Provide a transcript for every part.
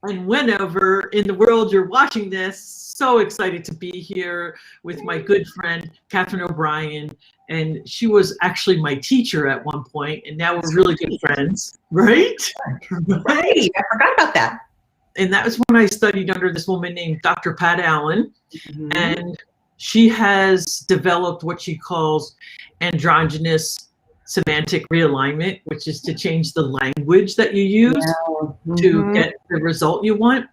And whenever in the world you're watching this, so excited to be here with my good friend, Catherine O'Brien. And she was actually my teacher at one point, and now we're really good friends, right? Right, I forgot about that. And that was when I studied under this woman named Dr. Pat Allen. And she has developed what she calls androgynous semantic realignment, which is to change the language that you use to get the result you want.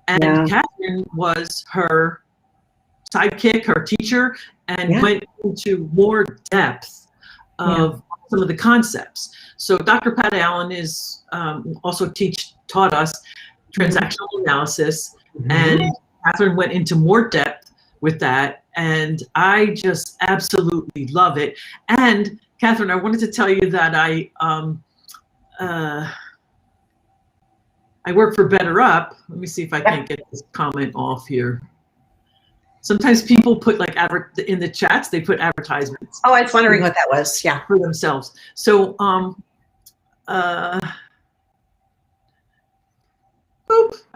And Catherine was her sidekick, her teacher, and went into more depth of some of the concepts. So Dr. Pat Allen is also taught us transactional analysis, and Catherine went into more depth with that, and I just absolutely love it. And Catherine, I wanted to tell you that I work for Better Up. Let me see if I can get this comment off here. Sometimes people put like in the chats, they put advertisements. Oh, I was wondering what that was. Yeah, for themselves. So I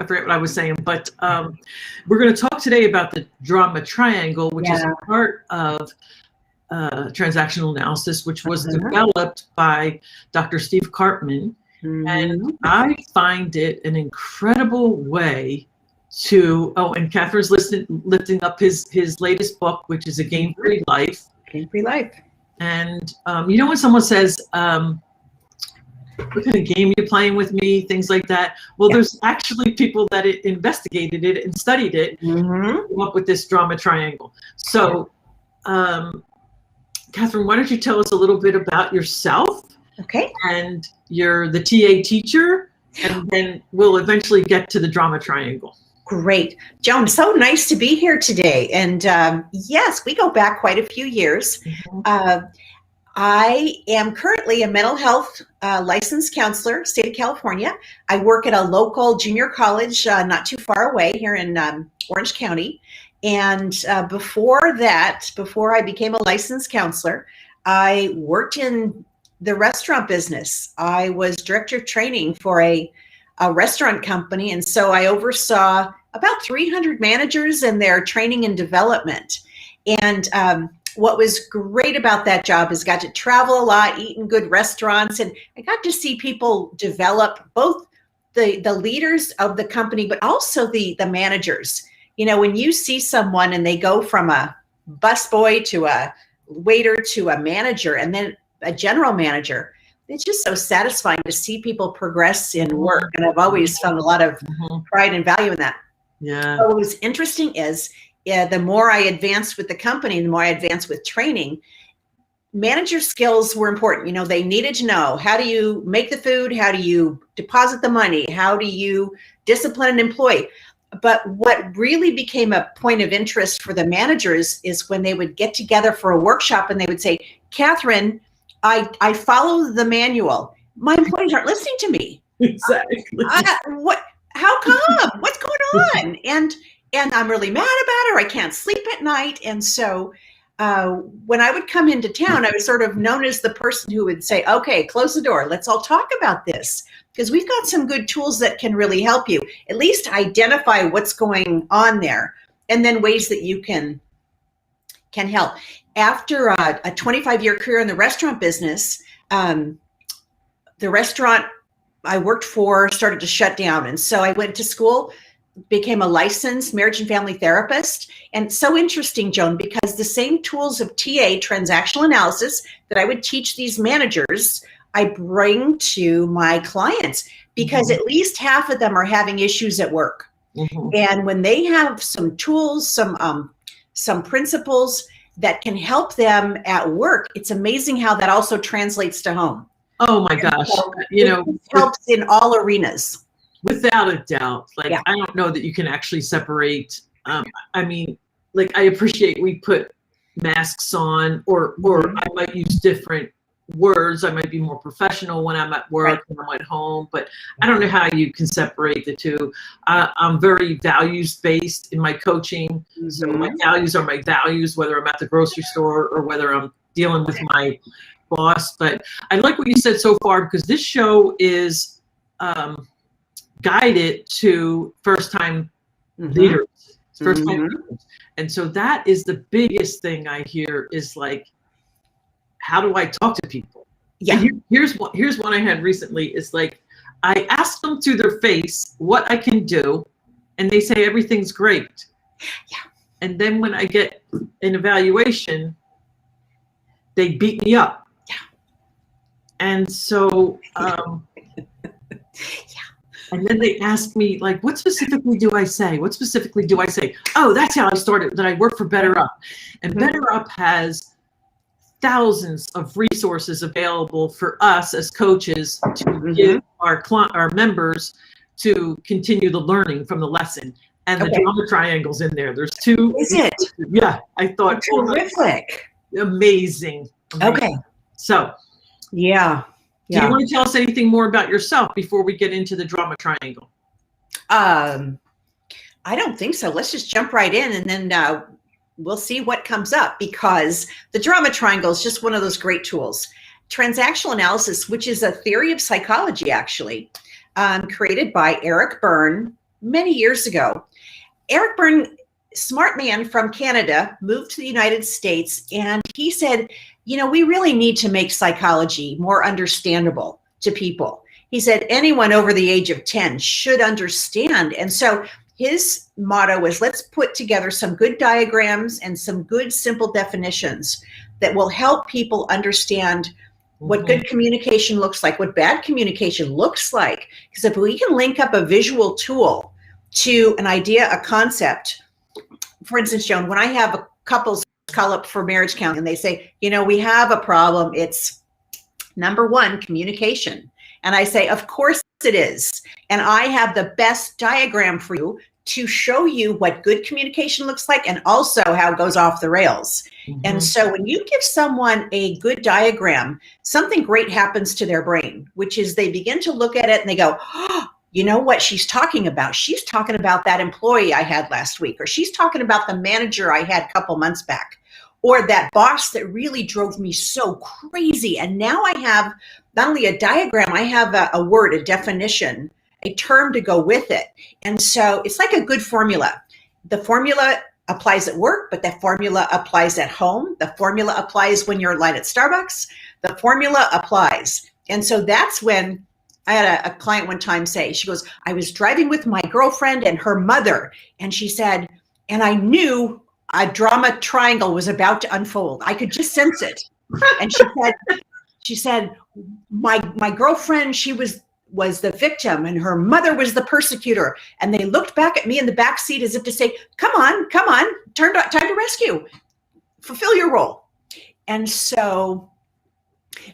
forget what I was saying, but we're going to talk today about the drama triangle, which is a part of transactional analysis, which was developed by Dr. Steve Karpman. And I find it an incredible way to, and Catherine's lifting up his latest book, which is A Game-Free Life. Game-Free Life. And you know when someone says, what kind of game are you playing with me, things like that? Well, there's actually people that investigated it and studied it and came up with this drama triangle. So, Catherine, why don't you tell us a little bit about yourself? Okay. And you're the TA teacher, and then we'll eventually get to the drama triangle. Great. Joan, so nice to be here today. And yes, we go back quite a few years. I am currently a mental health licensed counselor, state of California. I work at a local junior college not too far away here in Orange County. And before that, before I became a licensed counselor, I worked in the restaurant business. I was director of training for a restaurant company. And so I oversaw about 300 managers and their training and development. And what was great about that job is I got to travel a lot, eat in good restaurants, and I got to see people develop, both the leaders of the company, but also the managers. You know, when you see someone and they go from a busboy to a waiter to a manager and then a general manager, it's just so satisfying to see people progress in work. And I've always found a lot of pride and value in that. Yeah. So what was interesting is the more I advanced with the company, the more I advanced with training, manager skills were important. You know, they needed to know, how do you make the food? How do you deposit the money? How do you discipline an employee? But what really became a point of interest for the managers is when they would get together for a workshop and they would say, Catherine, I follow the manual. My employees aren't listening to me. Exactly. How come? What's going on? And I'm really mad about it, or I can't sleep at night. And so when I would come into town, I was sort of known as the person who would say, okay, close the door. Let's all talk about this, because we've got some good tools that can really help you at least identify what's going on there, and then ways that you can help. After a 25-year career in the restaurant business, the restaurant I worked for started to shut down. And so I went to school, became a licensed marriage and family therapist. And so interesting, Joan, because the same tools of TA, transactional analysis, that I would teach these managers, I bring to my clients, because at least half of them are having issues at work. And when they have some tools, some principles that can help them at work, it's amazing how that also translates to home. Oh my gosh. So you know, it helps in all arenas. Without a doubt. Like, I don't know that you can actually separate. I mean, like, I appreciate we put masks on, or I might use different words. I might be more professional when I'm at work and I'm at home, but I don't know how you can separate the two. I'm very values-based in my coaching. So my values are my values, whether I'm at the grocery store or whether I'm dealing with my boss. But I like what you said so far, because this show is guide it to first-time leaders, first-time leaders. And so that is the biggest thing I hear is like, how do I talk to people? Yeah. And here's one I had recently. It's like, I ask them to their face what I can do, and they say everything's great. Yeah. And then when I get an evaluation, they beat me up. Yeah. And so, and then they ask me, like, what specifically do I say? What specifically do I say? Oh, that's how I started, that I work for Better Up. And Better Up has thousands of resources available for us as coaches to give our members to continue the learning from the lesson. And the drama triangle's in there. There's 2. Is it? Yeah, I thought. Terrific. Amazing. Okay. So. Yeah. Do you want to tell us anything more about yourself before we get into the drama triangle? I don't think so. Let's just jump right in, and then we'll see what comes up, because the drama triangle is just one of those great tools. Transactional analysis, which is a theory of psychology, actually, created by Eric Berne many years ago. Eric Berne, smart man from Canada, moved to the United States, and he said, you know, we really need to make psychology more understandable to people. He said anyone over the age of 10 should understand. And so his motto was, let's put together some good diagrams and some good simple definitions that will help people understand what good communication looks like, what bad communication looks like. Because if we can link up a visual tool to an idea, a concept, for instance, Joan, when I have a couples call up for marriage counseling and they say, you know, we have a problem. It's number 1, communication. And I say, of course it is. And I have the best diagram for you to show you what good communication looks like and also how it goes off the rails. And so when you give someone a good diagram, something great happens to their brain, which is they begin to look at it and they go, oh, you know what she's talking about? She's talking about that employee I had last week, or she's talking about the manager I had a couple months back, or that boss that really drove me so crazy. And now I have not only a diagram, I have a word, a definition, a term to go with it. And so it's like a good formula. The formula applies at work, but that formula applies at home. The formula applies when you're in line at Starbucks. The formula applies. And so that's when I had a client one time say, she goes, I was driving with my girlfriend and her mother. And she said, and I knew a drama triangle was about to unfold. I could just sense it. And she said, my girlfriend, she was the victim and her mother was the persecutor. And they looked back at me in the back seat as if to say, come on, time to rescue, fulfill your role. And so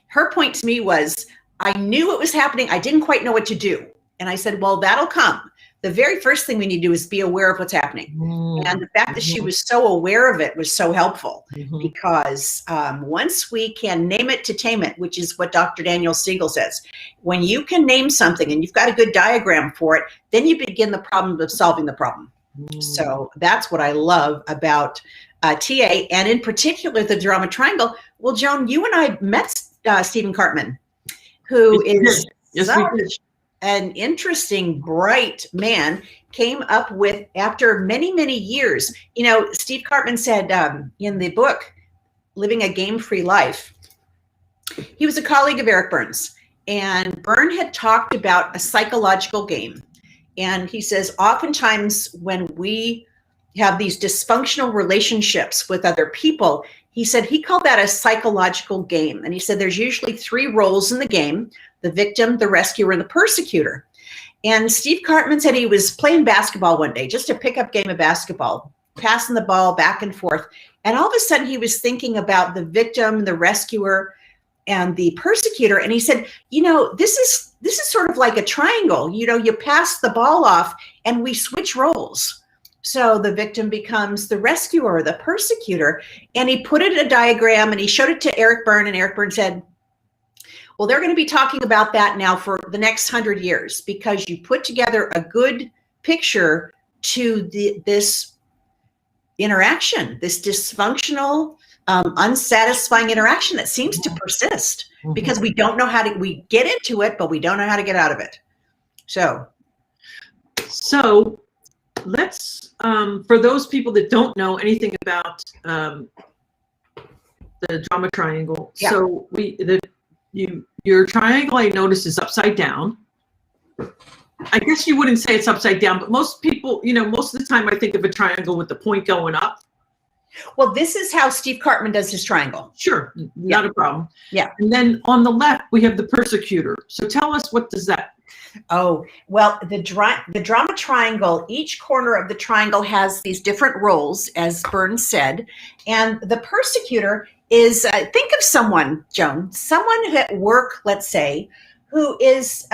her point to me was, I knew it was happening. I didn't quite know what to do. And I said, well, that'll come. The very first thing we need to do is be aware of what's happening. And the fact that she was so aware of it was so helpful, because once we can name it to tame it, which is what Dr. Daniel Siegel says, when you can name something and you've got a good diagram for it, then you begin the problem of solving the problem. So that's what I love about TA, and in particular, the drama triangle. Well, Joan, you and I met Stephen Cartman, who is such an interesting, bright man, came up with, after many, many years, you know, Steve Cartman said in the book, Living a Game-Free Life, he was a colleague of Eric Berne's, and Berne had talked about a psychological game. And he says, oftentimes when we have these dysfunctional relationships with other people, he said he called that a psychological game. And he said there's usually 3 roles in the game: the victim, the rescuer, and the persecutor. And Steve Cartman said he was playing basketball one day, just a pickup game of basketball, passing the ball back and forth. And all of a sudden he was thinking about the victim, the rescuer, and the persecutor. And he said, you know, this is sort of like a triangle. You know, you pass the ball off and we switch roles. So the victim becomes the rescuer, the persecutor. And he put it in a diagram and he showed it to Eric Berne, and Eric Berne said, well, they're going to be talking about that now for the next 100 years, because you put together a good picture to this interaction, this dysfunctional, unsatisfying interaction that seems to persist because we don't know how to, we get into it, but we don't know how to get out of it. So So let's, for those people that don't know anything about the drama triangle, Yeah. so your triangle, I notice, is upside down. I guess you wouldn't say it's upside down, but most people, most of the time I think of a triangle with the point going up. Well, this is how Steve Cartman does his triangle. Sure, not a problem. Yeah. And then on the left, we have the persecutor. So tell us, what does that? Oh, well, the drama triangle, each corner of the triangle has these different roles, as BRIEN said. And the persecutor is, think of someone, Joan, someone at work, let's say, who is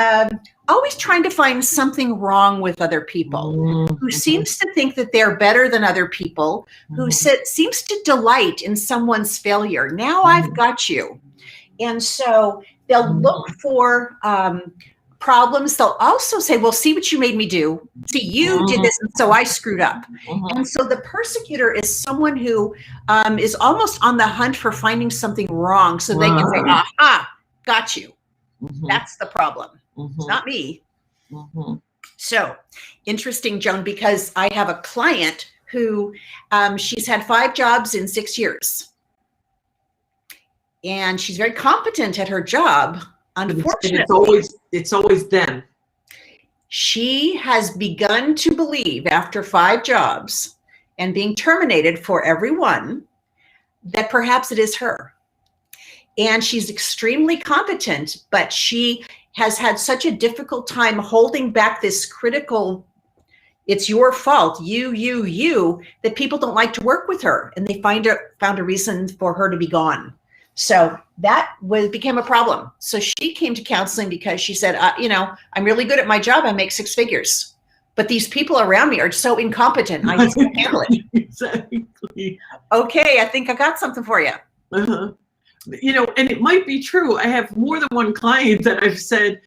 always trying to find something wrong with other people, who seems to think that they're better than other people, who seems to delight in someone's failure. Now I've got you. And so they'll look for problems. They'll also say, well, see what you made me do. See, you did this, and so I screwed up. And so the persecutor is someone who is almost on the hunt for finding something wrong, so they can say, aha, got you. That's the problem. It's not me. So interesting, Joan, because I have a client who she's had 5 jobs in 6 years. And she's very competent at her job. Unfortunately, it's always them. She has begun to believe, after 5 jobs and being terminated for every one, that perhaps it is her. And she's extremely competent, but she has had such a difficult time holding back this critical, it's your fault, you, that people don't like to work with her, and they found a reason for her to be gone. So that became a problem. So she came to counseling because she said, I'm really good at my job. I make 6 figures, but these people around me are so incompetent. I just can't handle it. Exactly. Okay, I think I got something for you. And it might be true. I have more than one client that I've said,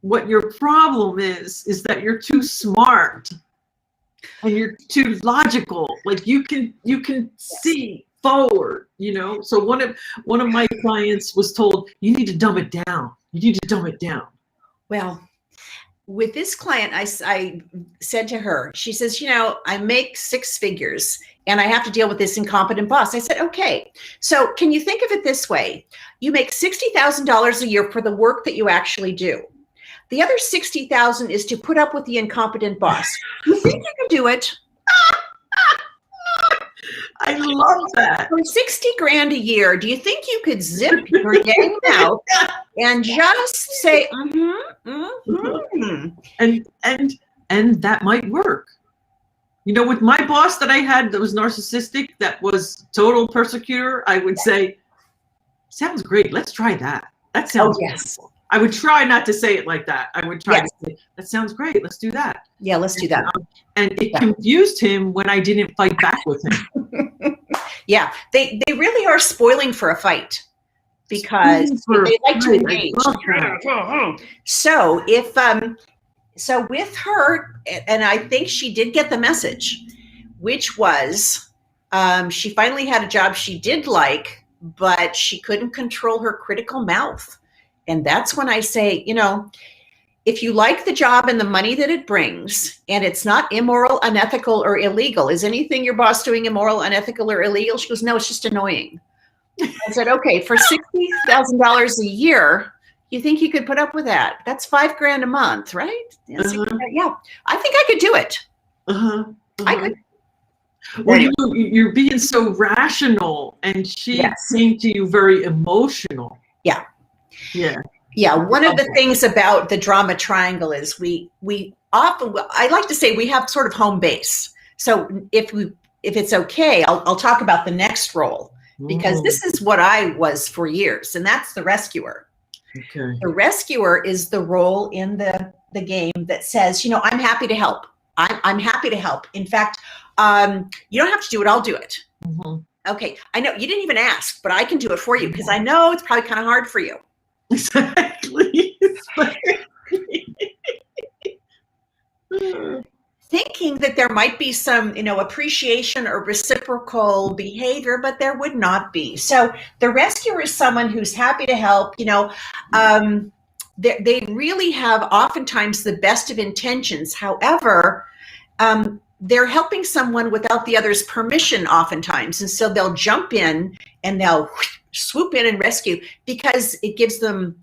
what your problem is that you're too smart and you're too logical. Like you can see forward, So one of my clients was told, you need to dumb it down. You need to dumb it down. Well, with this client, I said to her, she says, I make 6 figures and I have to deal with this incompetent boss. I said, okay, so can you think of it this way? You make $60,000 a year for the work that you actually do. The other $60,000 is to put up with the incompetent boss. You think you can do it? I love that. For 60 grand a year, do you think you could zip your dang mouth and just say, And that might work. With my boss that I had that was narcissistic, that was total persecutor, I would say, sounds great. Let's try that. That sounds wonderful. I would try not to say it like that. I would try to say, that sounds great. Let's do that. Yeah, let's do that. And it confused him when I didn't fight back with him. Yeah, they really are spoiling for a fight because they like to engage. So so with her, and I think she did get the message, which was she finally had a job she did like, but she couldn't control her critical mouth. And that's when I say, if you like the job and the money that it brings, and it's not immoral, unethical, or illegal, is anything your boss doing immoral, unethical, or illegal? She goes, no, it's just annoying. I said, okay, for $60,000 a year, you think you could put up with that? That's $5 grand a month, right? Yeah, I think I could do it. I could. Well, you're being so rational, and she seemed to you very emotional. Yeah. Yeah. Yeah. One of the things about the drama triangle is we often, I like to say, we have sort of home base. So if it's okay, I'll talk about the next role, because this is what I was for years, and that's the rescuer. Okay. The rescuer is the role in the game that says, I'm happy to help. I'm happy to help. In fact, you don't have to do it. I'll do it. Okay. I know you didn't even ask, but I can do it for you because I know it's probably kind of hard for you. Exactly. Thinking that there might be some, appreciation or reciprocal behavior, but there would not be. So the rescuer is someone who's happy to help, they really have oftentimes the best of intentions. However, they're helping someone without the other's permission oftentimes. And so they'll jump in and they'll swoop in and rescue because it gives them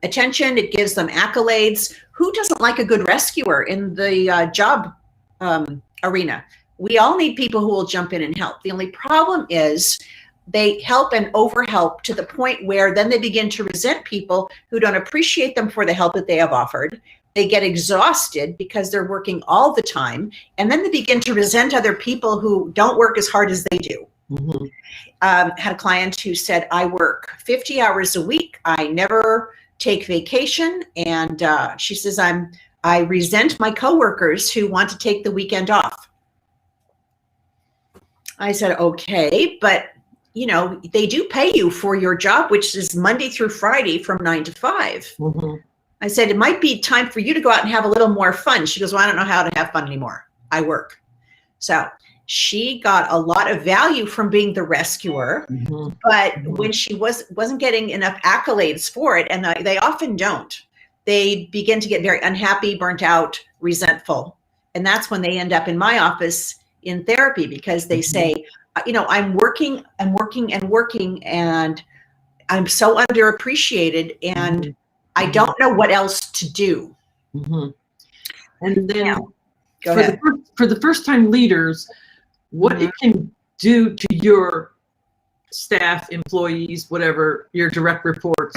attention. It gives them accolades. Who doesn't like a good rescuer in the job arena? We all need people who will jump in and help. The only problem is they help and overhelp to the point where then they begin to resent people who don't appreciate them for the help that they have offered. They get exhausted because they're working all the time. And then they begin to resent other people who don't work as hard as they do. Mm-hmm. Had a client who said, I work 50 hours a week. I never take vacation. And she says, I resent my coworkers who want to take the weekend off. I said, okay, but you know, they do pay you for your job, which is Monday through Friday from 9 to 5. Mm-hmm. I said, it might be time for you to go out and have a little more fun. She goes, well, I don't know how to have fun anymore. I work. So she got a lot of value from being the rescuer, Mm-hmm. but when she wasn't getting enough accolades for it, and they often don't, they begin to get very unhappy, burnt out, resentful. And that's when they end up in my office in therapy, because they say, you know, I'm working, and I'm so underappreciated, and I don't know what else to do. Mm-hmm. And then Yeah. Go ahead. for the first time leaders, what it can do to your staff, employees, whatever, your direct reports,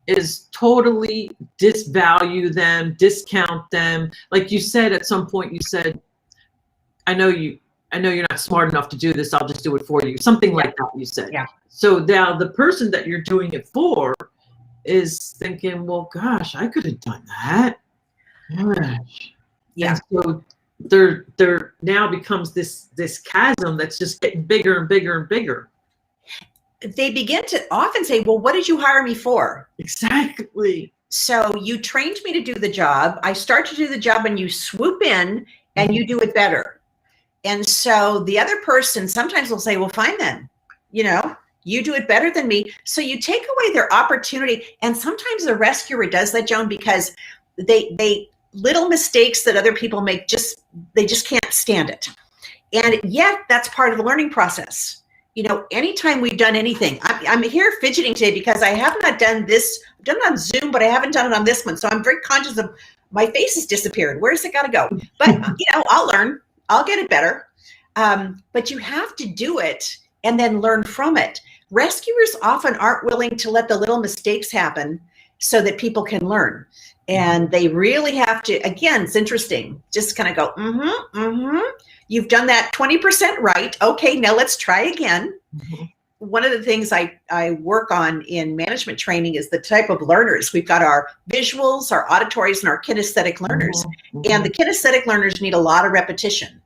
is totally disvalue them, discount them. Like you said, at some point you said, I know you're not smart enough to do this, I'll just do it for you. Something like that you said. Yeah. So now the person that you're doing it for is thinking, well, gosh, I could have done that. Gosh. Yeah. And so there now becomes this chasm that's just getting bigger and bigger and bigger. They begin to often say, well, what did you hire me for? Exactly. So you trained me to do the job. I start to do the job and you swoop in and you do it better. And so the other person sometimes will say, well, fine then, you know, you do it better than me. So you take away their opportunity. And sometimes the rescuer does that, Joan, because they little mistakes that other people make, they just can't stand it. And yet that's part of the learning process. You know, anytime we've done anything, I'm here fidgeting today because I have not done this. I've done it on Zoom, but I haven't done it on this one. So I'm very conscious of my face has disappeared. Where's it got to go? But, you know, I'll learn. I'll get it better. But you have to do it and then learn from it. Rescuers often aren't willing to let the little mistakes happen so that people can learn. And they really have to, again, it's interesting, just kind of go, You've done that 20% right. Okay, now let's try again. Mm-hmm. One of the things I work on in management training is the type of learners. We've got our visuals, our auditories, and our kinesthetic learners. Mm-hmm. And the kinesthetic learners need a lot of repetition.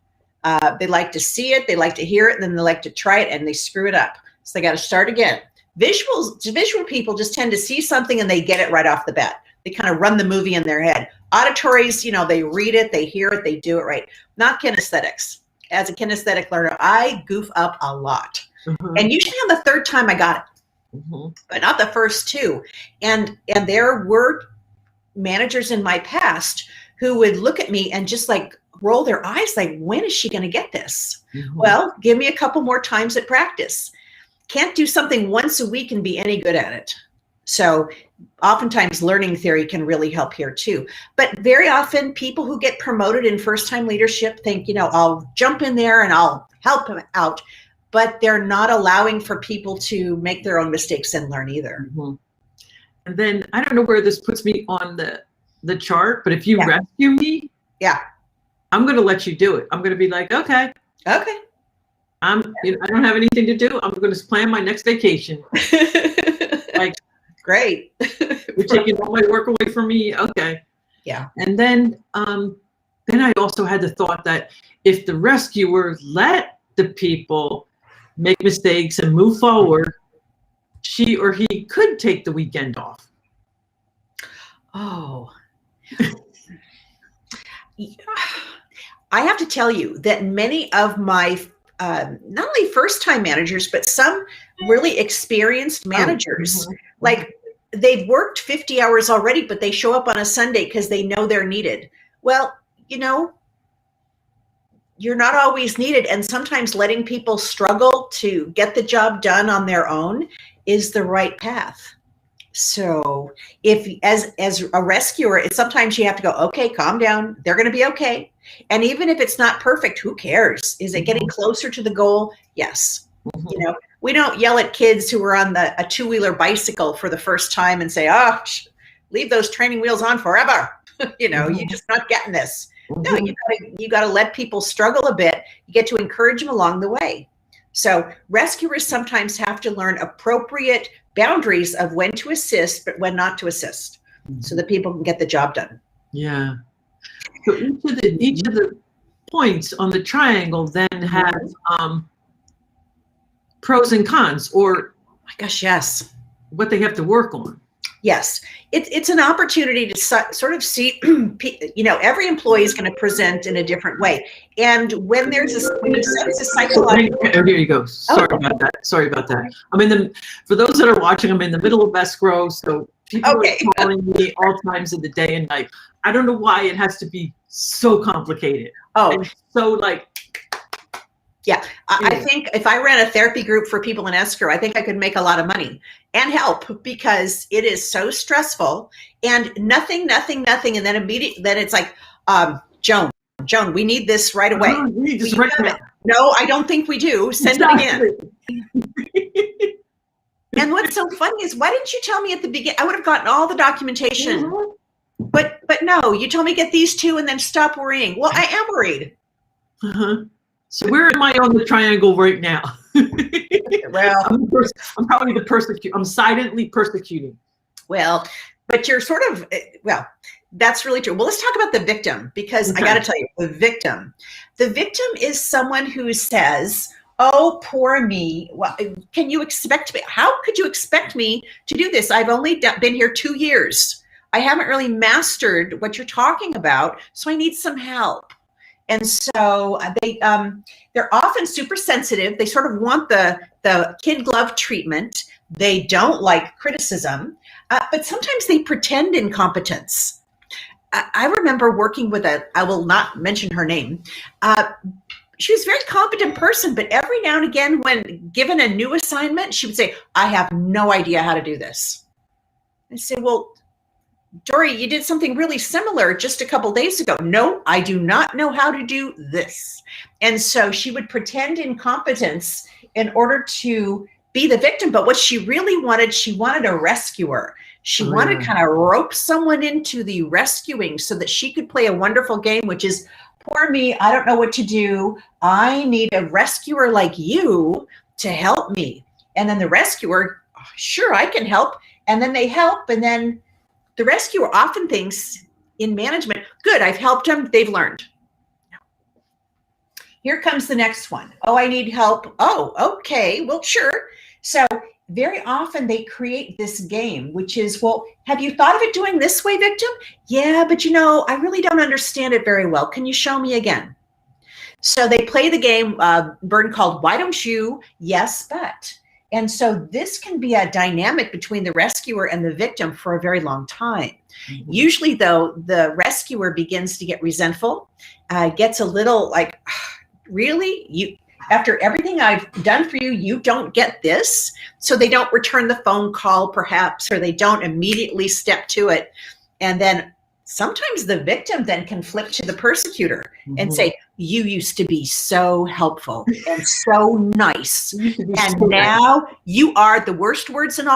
They like to see it, they like to hear it, and then they like to try it, and they screw it up. So they got to start again. Visual people just tend to see something and they get it right off the bat. They kind of run the movie in their head. Auditories, you know, they read it, they hear it, they do it right. Not kinesthetics. As a kinesthetic learner, I goof up a lot. Mm-hmm. And usually on the third time I got it, but not the first two. And there were managers in my past who would look at me and just like roll their eyes like, when is she going to get this? Mm-hmm. Well, give me a couple more times at practice. Can't do something once a week and be any good at it. So oftentimes learning theory can really help here too. But very often people who get promoted in first-time leadership think, you know, I'll jump in there and I'll help them out. But they're not allowing for people to make their own mistakes and learn either. Mm-hmm. And then I don't know where this puts me on the chart, but if you rescue me, I'm going to let you do it. I'm going to be like, okay. I don't have anything to do. I'm going to plan my next vacation. Like, great. You're taking all my work away from me. Okay. Yeah. And then I also had the thought that if the rescuer let the people make mistakes and move forward, she or he could take the weekend off. Oh. I have to tell you that many of my not only first-time managers, but some really experienced managers, like they've worked 50 hours already, but they show up on a Sunday because they know they're needed. Well, you know, you're not always needed. And sometimes letting people struggle to get the job done on their own is the right path. So if as a rescuer, it's sometimes you have to go, okay, calm down. They're going to be okay. And even if it's not perfect, who cares? Is it getting closer to the goal? Yes. You know, we don't yell at kids who are on a two-wheeler bicycle for the first time and say, oh, leave those training wheels on forever. You know, you're just not getting this. No, you got to let people struggle a bit. You get to encourage them along the way. So rescuers sometimes have to learn appropriate boundaries of when to assist, but when not to assist, so that people can get the job done. Yeah. So each of the points on the triangle then has pros and cons, or my gosh, yes, what they have to work on. Yes, it's an opportunity to sort of see, you know, every employee is going to present in a different way. And when there's when you sense a psychological. Oh, here you go. Sorry about that. Sorry about that. For those that are watching, I'm in the middle of escrow, so people are calling me all times of the day and night. I don't know why it has to be so complicated. Oh, and so like. Yeah, I think if I ran a therapy group for people in escrow, I think I could make a lot of money and help, because it is so stressful and nothing. And then immediately, then it's like, Joan, we need this right away. We need this right now. No, I don't think we do. Send it again. And what's so funny is, why didn't you tell me at the beginning? I would have gotten all the documentation. But no, you told me get these two and then stop worrying. Well, I am worried. So where am I on the triangle right now? Well, I'm probably the persecutor. I'm silently persecuting. Well, but you're sort of, well, that's really true. Well, let's talk about the victim, because I got to tell you, the victim is someone who says, oh, poor me. Well, can you expect me? How could you expect me to do this? I've only been here 2 years. I haven't really mastered what you're talking about, so I need some help. And so they're often super sensitive. They sort of want the kid glove treatment. They don't like criticism, but sometimes they pretend incompetence. I remember working with I will not mention her name. She was a very competent person, but every now and again, when given a new assignment, she would say, I have no idea how to do this. I say, well, Dory, you did something really similar just a couple days ago. No, I do not know how to do this. And so she would pretend incompetence in order to be the victim. But what she really wanted, she wanted a rescuer. She wanted to kind of rope someone into the rescuing so that she could play a wonderful game, which is, poor me, I don't know what to do. I need a rescuer like you to help me. And then the rescuer, sure, I can help. And then they help, and then the rescuer often thinks in management, good, I've helped them, they've learned. Here comes the next one. Oh, I need help. Oh, okay, well, sure. So very often they create this game, which is, well, have you thought of it doing this way, victim? Yeah, but you know, I really don't understand it very well. Can you show me again? So they play the game, Burton called, why don't you? Yes, but. And so this can be a dynamic between the rescuer and the victim for a very long time. Usually, though, the rescuer begins to get resentful, gets a little like, really? You, after everything I've done for you, you don't get this? So they don't return the phone call, perhaps, or they don't immediately step to it. And then sometimes the victim then can flip to the persecutor and say, you used to be so helpful and so nice. And now you are, the worst words of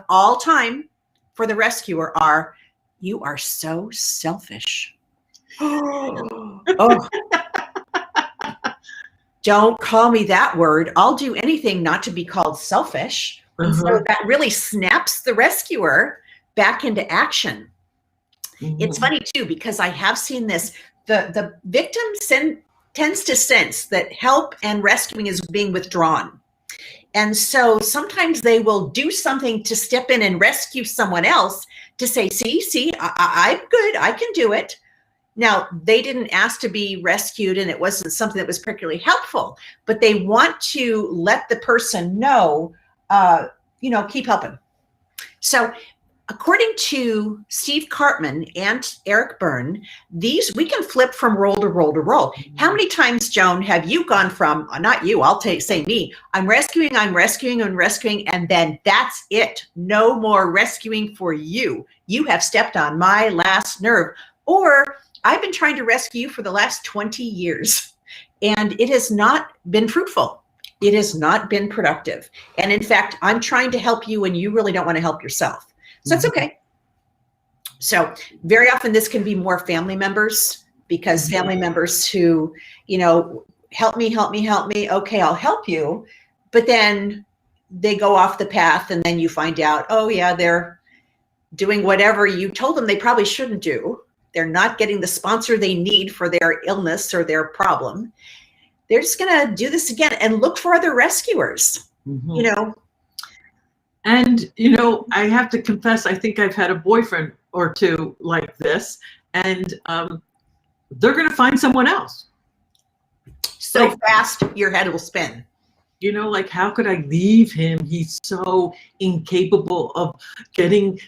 all time for the rescuer are, you are so selfish. Oh, don't call me that word. I'll do anything not to be called selfish. And so that really snaps the rescuer back into action. It's funny too, because I have seen this. The victim tends to sense that help and rescuing is being withdrawn. And so sometimes they will do something to step in and rescue someone else to say, see, I'm good, I can do it. Now, they didn't ask to be rescued and it wasn't something that was particularly helpful, but they want to let the person know, keep helping. So according to Steve Cartman and Eric Byrne, these we can flip from role to role to role. How many times, Joan, have you gone from, not you, I'll say me, I'm rescuing, and then that's it. No more rescuing for you. You have stepped on my last nerve. Or I've been trying to rescue you for the last 20 years, and it has not been fruitful. It has not been productive. And in fact, I'm trying to help you and you really don't want to help yourself. So it's okay. So very often this can be more family members, because family members who, help me. Okay, I'll help you. But then they go off the path, and then you find out, oh yeah, they're doing whatever you told them they probably shouldn't do. They're not getting the sponsor they need for their illness or their problem. They're just going to do this again and look for other rescuers, And, I have to confess, I think I've had a boyfriend or two like this, and they're going to find someone else. So fast, your head will spin. Like, how could I leave him? He's so incapable of getting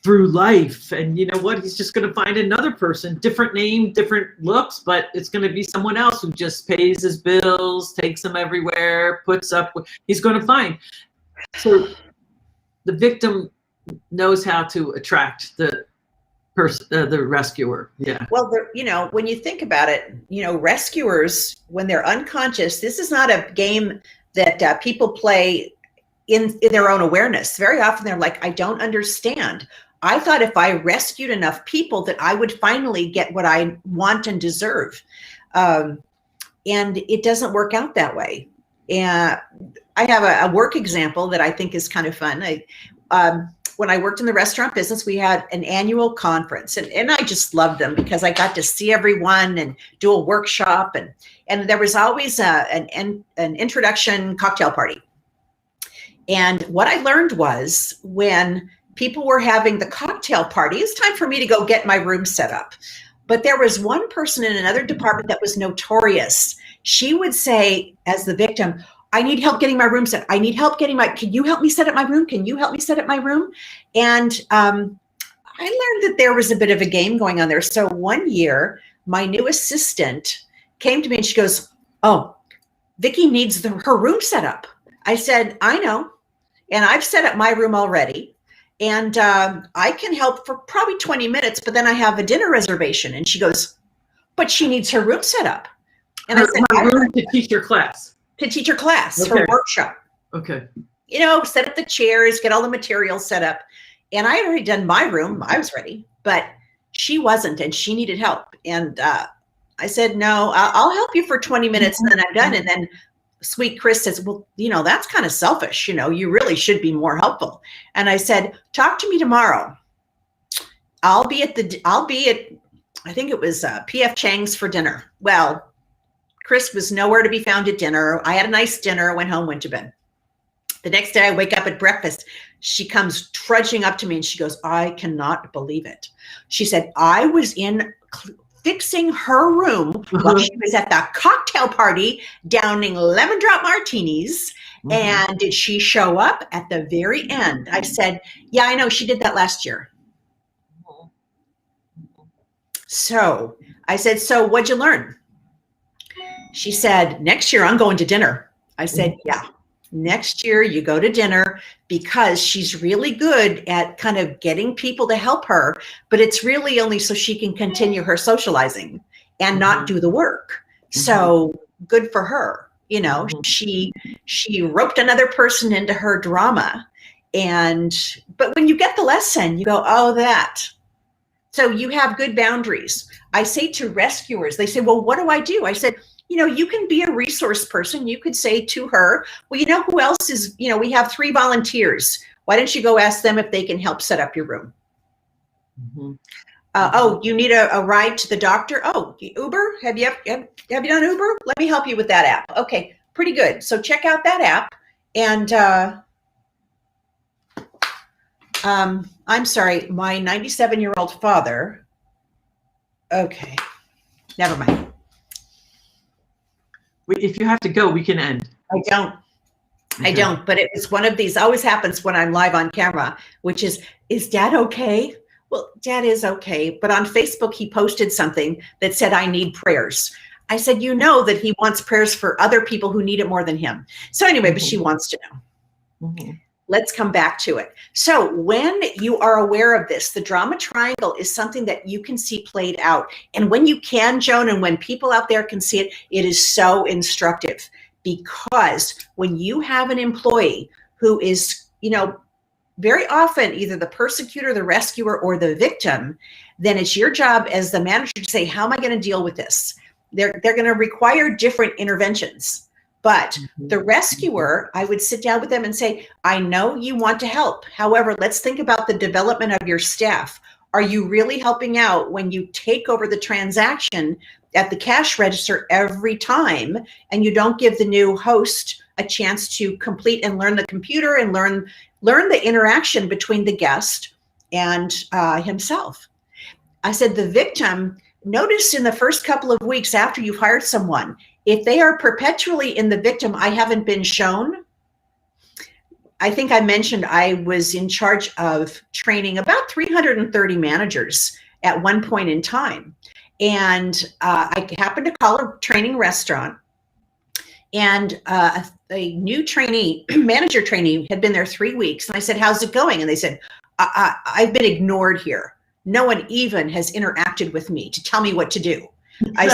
through life. And you know what? He's just going to find another person, different name, different looks, but it's going to be someone else who just pays his bills, takes him everywhere, puts up with, he's going to find. So the victim knows how to attract the person, the rescuer. Yeah. Well, when you think about it, rescuers, when they're unconscious, this is not a game that people play in their own awareness. Very often they're like, I don't understand. I thought if I rescued enough people that I would finally get what I want and deserve. And it doesn't work out that way. And I have a work example that I think is kind of fun. When I worked in the restaurant business, we had an annual conference, and I just loved them because I got to see everyone and do a workshop, and there was always an introduction cocktail party. And what I learned was, when people were having the cocktail party, it's time for me to go get my room set up. But there was one person in another department that was notorious. She would say, as the victim, I need help getting my room set. I need help getting can you help me set up my room? Can you help me set up my room? And I learned that there was a bit of a game going on there. So one year, my new assistant came to me and she goes, oh, Vicki needs her room set up. I said, I know. And I've set up my room already. And I can help for probably 20 minutes, but then I have a dinner reservation. And she goes, but she needs her room set up. And I said, her room to teach your class. To teach her class, okay. Her workshop. Okay. Set up the chairs, get all the materials set up. And I had already done my room. I was ready, but she wasn't, and she needed help. And I said, no, I'll help you for 20 minutes and then I'm done. And then sweet Chris says, well, that's kind of selfish. You really should be more helpful. And I said, talk to me tomorrow. I'll be at, I think it was P.F. Chang's for dinner. Well, Chris was nowhere to be found at dinner. I had a nice dinner, went home, went to bed. The next day I wake up at breakfast. She comes trudging up to me and she goes, I cannot believe it. She said, I was in fixing her room while she was at the cocktail party downing lemon drop martinis. And did she show up at the very end? I said, yeah, I know. She did that last year. So I said, so what'd you learn? She said, next year I'm going to dinner. I said, yeah, next year you go to dinner, because she's really good at kind of getting people to help her, but it's really only so she can continue her socializing and not do the work. So good for her. She roped another person into her drama. But when you get the lesson, you go, oh, that. So you have good boundaries. I say to rescuers, they say, well, what do I do? I said, you can be a resource person. You could say to her, well, who else is, we have 3 volunteers. Why don't you go ask them if they can help set up your room? Oh, you need a ride to the doctor? Oh, Uber? Have you done Uber? Let me help you with that app. Okay, pretty good. So check out that app. And I'm sorry, my 97-year-old father. Okay, never mind. If you have to go, we can end. I don't. I don't, but it was one of these, always happens when I'm live on camera, which is Dad okay? Well, Dad is okay. But on Facebook, he posted something that said, I need prayers. I said, you know that he wants prayers for other people who need it more than him. So anyway, but she wants to know. Let's come back to it. So when you are aware of this, the drama triangle is something that you can see played out. And when you can, Joan, and when people out there can see it, it is so instructive. Because when you have an employee who is, very often either the persecutor, the rescuer, or the victim, then it's your job as the manager to say, how am I going to deal with this? They're going to require different interventions. But the rescuer, I would sit down with them and say, I know you want to help. However, let's think about the development of your staff. Are you really helping out when you take over the transaction at the cash register every time and you don't give the new host a chance to complete and learn the computer and learn the interaction between the guest and himself? I said, the victim, notice in the first couple of weeks after you've hired someone, if they are perpetually in the victim, I haven't been shown. I think I mentioned I was in charge of training about 330 managers at one point in time. And I happened to call a training restaurant, and a new trainee, manager trainee, had been there 3 weeks. And I said, how's it going? And they said, I've been ignored here. No one even has interacted with me to tell me what to do. I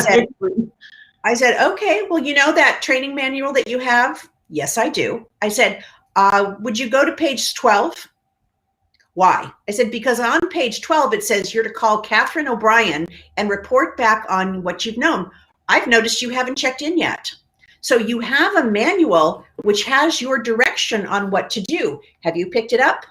said, okay, well, you know that training manual that you have? Yes, I do. I said, would you go to page 12? Why? I said, because on page 12, it says you're to call Catherine O'Brien and report back on what you've known. I've noticed you haven't checked in yet. So you have a manual which has your direction on what to do. Have you picked it up?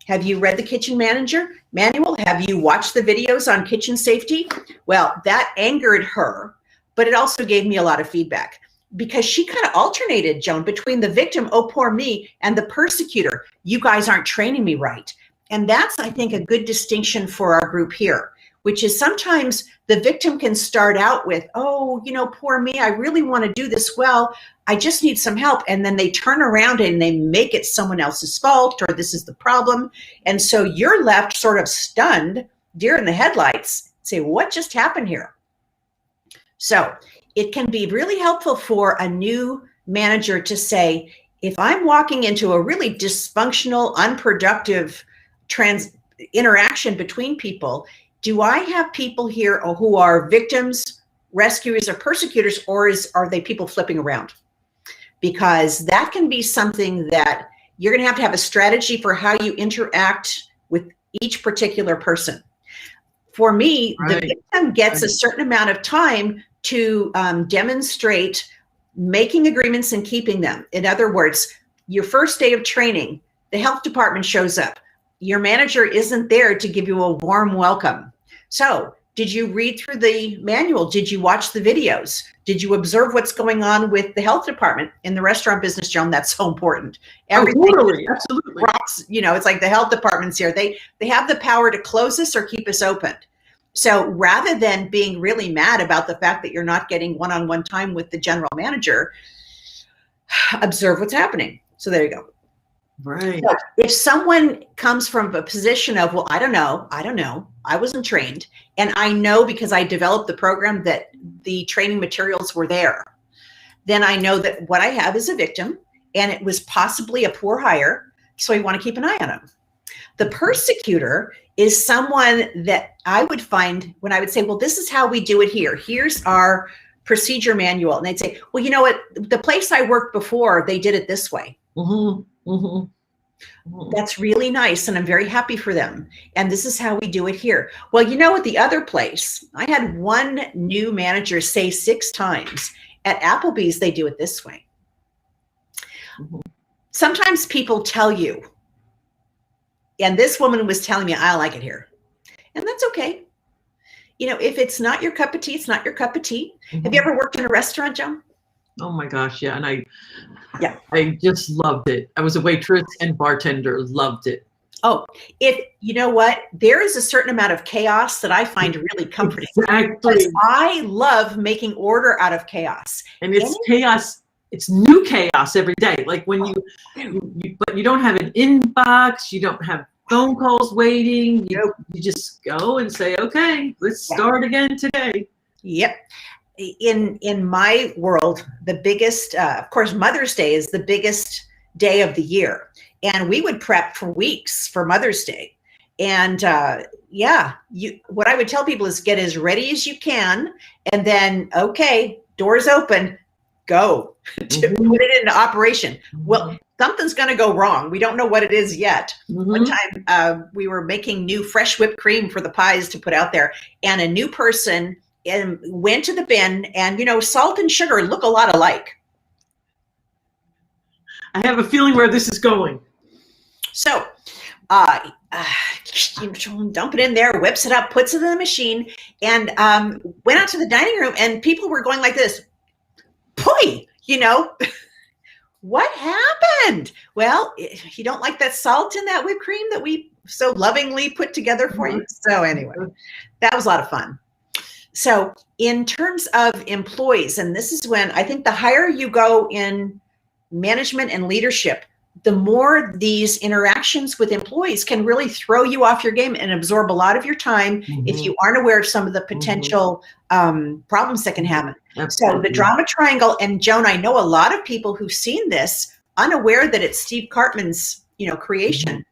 Have you read the kitchen manager manual? Have you watched the videos on kitchen safety? Well, that angered her, but it also gave me a lot of feedback because she kind of alternated, Joan, between the victim, oh, poor me, and the persecutor. You guys aren't training me right. And that's, I think, a good distinction for our group here, which is sometimes the victim can start out with, oh, poor me, I really want to do this well. I just need some help. And then they turn around and they make it someone else's fault, or this is the problem. And so you're left sort of stunned, deer in the headlights, say, what just happened here? So it can be really helpful for a new manager to say, if I'm walking into a really dysfunctional, unproductive interaction between people, do I have people here who are victims, rescuers, or persecutors, or are they people flipping around? Because that can be something that you're going to have a strategy for how you interact with each particular person. For me, the victim gets a certain amount of time to demonstrate making agreements and keeping them. In other words, your first day of training, the health department shows up. Your manager isn't there to give you a warm welcome. So did you read through the manual? Did you watch the videos? Did you observe what's going on with the health department in the restaurant business, Joan? That's so important. Everything totally, absolutely. Rocks, it's like the health department's here. They have the power to close us or keep us open. So rather than being really mad about the fact that you're not getting one-on-one time with the general manager, observe what's happening. So there you go. Right. So if someone comes from a position of, well, I don't know, I wasn't trained, and I know because I developed the program that the training materials were there, then I know that what I have is a victim, and it was possibly a poor hire, so I want to keep an eye on them. The persecutor is someone that I would find when I would say, well, this is how we do it here. Here's our procedure manual. And they'd say, well, you know what? The place I worked before, they did it this way. That's really nice. And I'm very happy for them. And this is how we do it here. Well, at the other place, I had one new manager say 6 times, at Applebee's, they do it this way. Sometimes people tell you, and this woman was telling me, I don't like it here. And that's okay. If it's not your cup of tea, it's not your cup of tea. Have you ever worked in a restaurant, Joan? Oh my gosh, yeah. And I just loved it. I was a waitress and bartender, loved it. Oh, you know what? There is a certain amount of chaos that I find really comforting. Exactly. I love making order out of chaos. And it's chaos it's new chaos every day. Like when but you don't have an inbox, you don't have phone calls waiting. You just go and say, okay, let's start again today. Yep. In my world, the biggest, of course, Mother's Day is the biggest day of the year. And we would prep for weeks for Mother's Day. And what I would tell people is get as ready as you can. And then, okay, doors open, go to put it into operation. Well, something's going to go wrong. We don't know what it is yet. One time we were making new fresh whipped cream for the pies to put out there. And a new person went to the bin, and salt and sugar look a lot alike. I have a feeling where this is going. So dump it in there, whips it up, puts it in the machine, and went out to the dining room, and people were going like this, "Poi, what happened?" Well, you don't like that salt in that whipped cream that we so lovingly put together for you. So anyway, that was a lot of fun. So in terms of employees, and this is when I think the higher you go in management and leadership, the more these interactions with employees can really throw you off your game and absorb a lot of your time if you aren't aware of some of the potential problems that can happen. So the drama triangle, and Joan, I know a lot of people who've seen this, unaware that it's Steve Cartman's creation,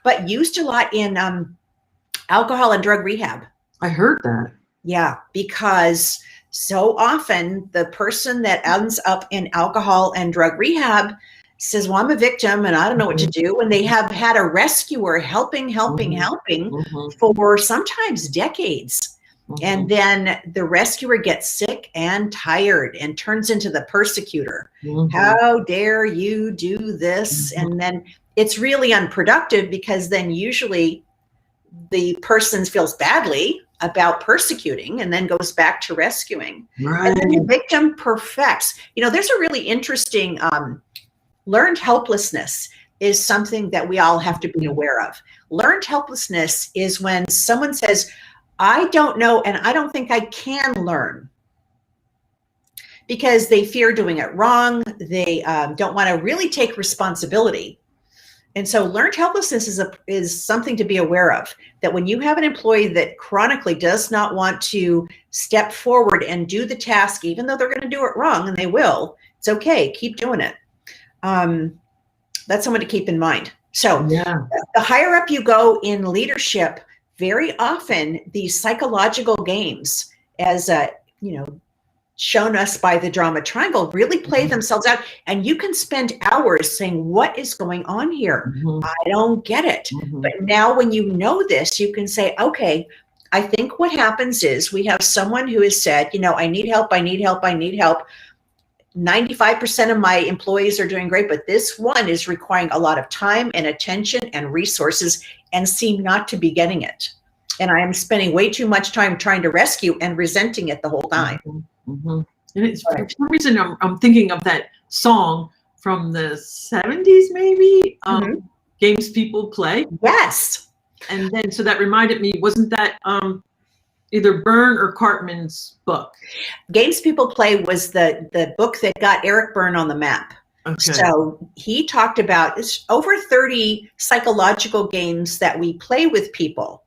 but used a lot in alcohol and drug rehab. I heard that. Yeah, because so often the person that ends up in alcohol and drug rehab says, well, I'm a victim and I don't know what to do. And they have had a rescuer helping for sometimes decades. And then the rescuer gets sick and tired and turns into the persecutor. How dare you do this? And then it's really unproductive, because then usually the person feels badly about persecuting and then goes back to rescuing. And then the victim perfects. There's a really interesting learned helplessness is something that we all have to be aware of. Learned helplessness is when someone says, I don't know, and I don't think I can learn, because they fear doing it wrong. They don't want to really take responsibility. And so learned helplessness is something to be aware of, that when you have an employee that chronically does not want to step forward and do the task, even though they're going to do it wrong, and they will, it's okay, keep doing it. That's someone to keep in mind. So the higher up you go in leadership, very often these psychological games, as shown us by the drama triangle, really play themselves out, and you can spend hours saying, what is going on here? I don't get it. But now when you know this, you can say, okay, I think what happens is we have someone who has said, I need help, I need help, I need help. 95% of my employees are doing great, but this one is requiring a lot of time and attention and resources and seem not to be getting it. And I am spending way too much time trying to rescue and resenting it the whole time. And it's, for some reason, I'm thinking of that song from the 70s, maybe, Games People Play. Yes. And then, so that reminded me, wasn't that either Byrne or Cartman's book? Games People Play was the book that got Eric Byrne on the map. Okay. So he talked about over 30 psychological games that we play with people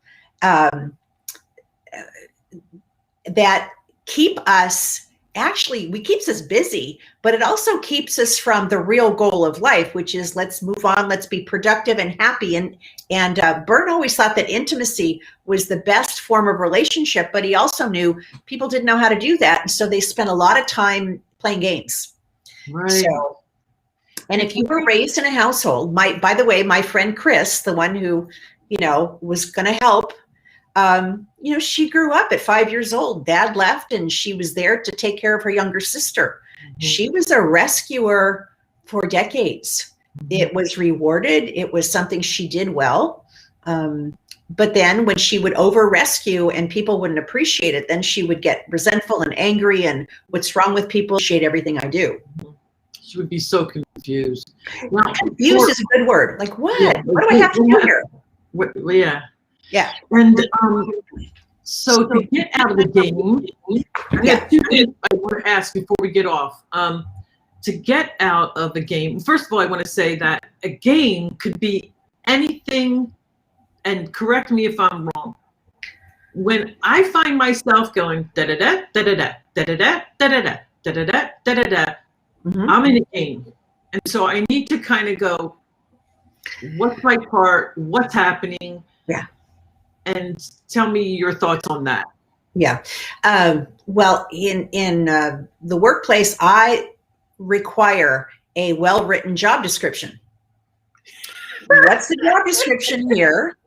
that keep us, keeps us busy, but it also keeps us from the real goal of life, which is let's move on, let's be productive and happy. And Byrne always thought that intimacy was the best form of relationship, but he also knew people didn't know how to do that. And so they spent a lot of time playing games. Right. So, and if you were raised in a household, by the way, my friend Chris, the one who, was going to help, she grew up at 5 years old. Dad left and she was there to take care of her younger sister. She was a rescuer for decades. It was rewarded. It was something she did well. But then when she would over rescue and people wouldn't appreciate it, then she would get resentful and angry and what's wrong with people? Appreciate everything I do. She would be so confused. Now, confused is a good word. Like what? Yeah, what do I have to do here? Yeah. And so to get out of the game, I have two things I want to ask before we get off. to get out of a game, first of all, I want to say that a game could be anything, and correct me if I'm wrong. When I find myself going da-da-da, da-da-da, da-da-da, da-da-da, da-da-da, da-da-da, I'm in a game. And so I need to kind of go, what's my part? What's happening? Yeah. And tell me your thoughts on that. Yeah. Well, in the workplace, I require a well-written job description. What's the job description here?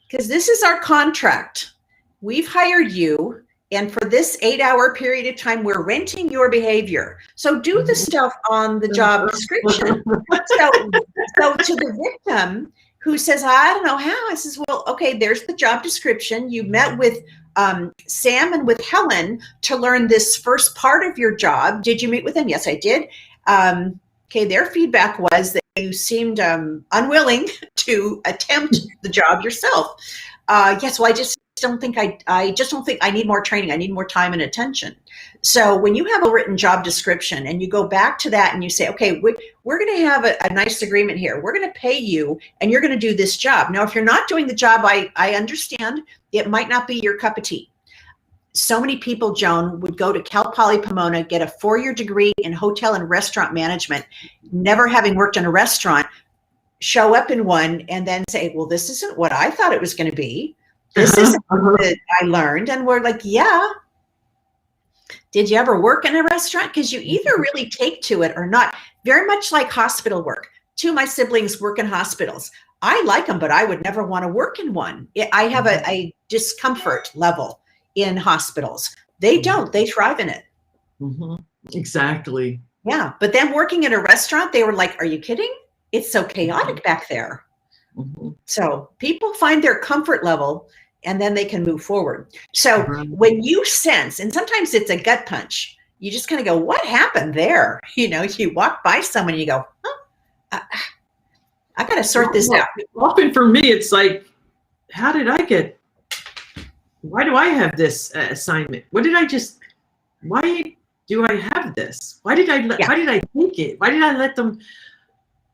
Because this is our contract. We've hired you, and for this 8-hour period of time, we're renting your behavior. So do the stuff on the job description. So to the victim who says, I don't know how, I says, well, okay, there's the job description. You met with Sam and with Helen to learn this first part of your job. Did you meet with them? Yes, I did. Okay, their feedback was that you seemed unwilling to attempt the job yourself. Yes, well, I just don't think I need more training. I need more time and attention. So when you have a written job description and you go back to that and you say, okay, we're going to have a nice agreement here. We're going to pay you and you're going to do this job. Now, if you're not doing the job, I understand it might not be your cup of tea. So many people, Joan, would go to Cal Poly Pomona, get a 4-year degree in hotel and restaurant management, never having worked in a restaurant, show up in one and then say, well, this isn't what I thought it was going to be. This isn't what I learned. And we're like, yeah. Did you ever work in a restaurant? Because you either really take to it or not. Very much like hospital work. 2 of my siblings work in hospitals. I like them, but I would never want to work in one. I have a discomfort level in hospitals. They don't. They thrive in it. Exactly. Yeah. But then working in a restaurant, they were like, are you kidding? It's so chaotic back there. So people find their comfort level and then they can move forward. So when you sense, and sometimes it's a gut punch, you just kind of go, what happened there? You know, you walk by someone and you go, I got to sort this out. Often for me, it's like, why do I have this assignment? Why do I have this? Why did I take it? Why did I let them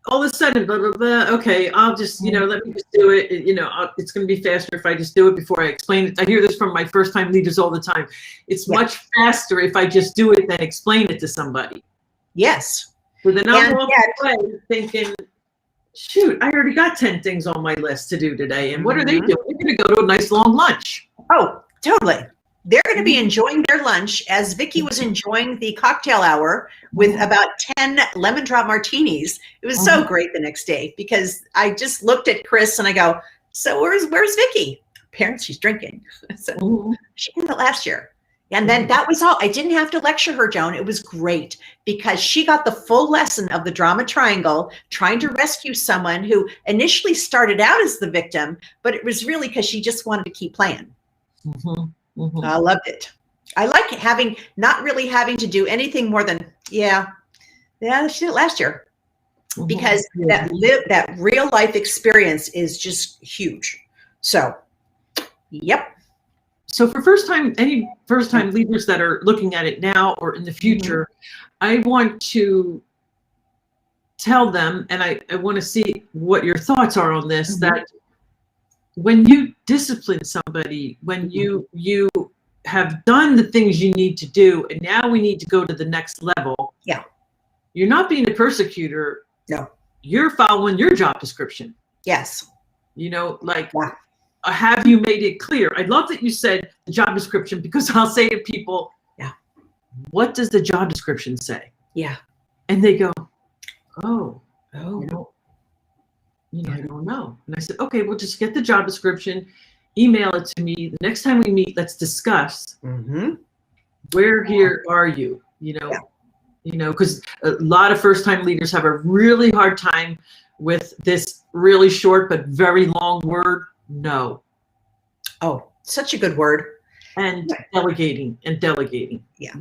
all of a sudden, blah, blah, blah. Okay, I'll just, let me just do it. It's going to be faster if I just do it before I explain it. I hear this from my first time leaders all the time. It's much faster if I just do it than explain it to somebody. Yes. So then I'm walking away thinking, shoot, I already got 10 things on my list to do today. And what are they doing? They're going to go to a nice long lunch. Oh, totally. They're going to be enjoying their lunch as Vicki was enjoying the cocktail hour with about 10 lemon drop martinis. It was so great the next day because I just looked at Chris and I go, so where's Vicki? Apparently she's drinking. So she did it last year. And then that was all. I didn't have to lecture her, Joan. It was great because she got the full lesson of the drama triangle, trying to rescue someone who initially started out as the victim, but it was really because she just wanted to keep playing. I loved it. I like not really having to do anything more than, she did it last year because that real life experience is just huge. So, yep. So for any first time leaders that are looking at it now or in the future, I want to tell them, and I want to see what your thoughts are on this, that when you discipline somebody, when you have done the things you need to do, and now we need to go to the next level. Yeah. You're not being a persecutor. No. You're following your job description. Yes. Have you made it clear? I love that you said the job description because I'll say to people, what does the job description say? Yeah. And they go, I don't know. And I said, okay, we'll just get the job description, email it to me. The next time we meet, let's discuss where here are you, because a lot of first time leaders have a really hard time with this really short but very long word, no. Oh, such a good word. And delegating. Yeah.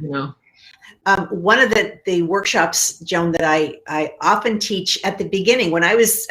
One of the workshops, Joan, that I often teach at the beginning, when I was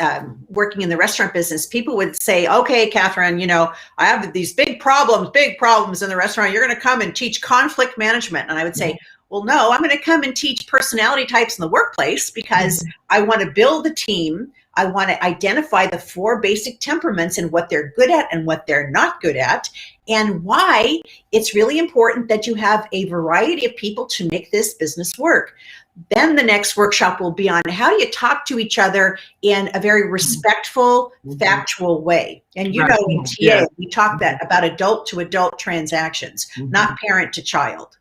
working in the restaurant business, people would say, okay, Catherine, I have these big problems in the restaurant. You're going to come and teach conflict management. And I would say, well, no, I'm going to come and teach personality types in the workplace because I want to build a team. I want to identify the 4 basic temperaments and what they're good at and what they're not good at, and why it's really important that you have a variety of people to make this business work. Then the next workshop will be on how do you talk to each other in a very respectful, factual way. And you know, in TA, we talk that about adult to adult transactions, not parent to child.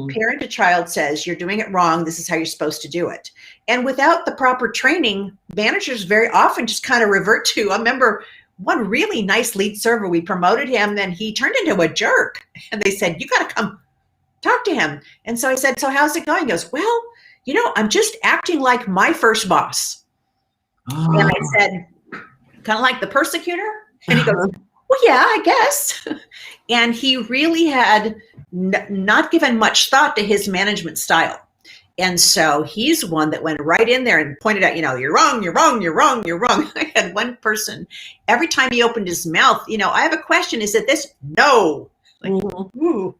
Parent to child says, you're doing it wrong. This is how you're supposed to do it. And without the proper training, managers very often just kind of revert to, I remember one really nice lead server, we promoted him, then he turned into a jerk. And they said, you got to come talk to him. And so I said, so how's it going? He goes, well, you know, I'm just acting like my first boss. And I said, kind of like the persecutor? And he goes, well, yeah, I guess. And he really had not given much thought to his management style. And so he's one that went right in there and pointed out, you know, you're wrong, you're wrong, you're wrong, you're wrong. I had one person, every time he opened his mouth, you know, I have a question, is it this? No. Like, ooh,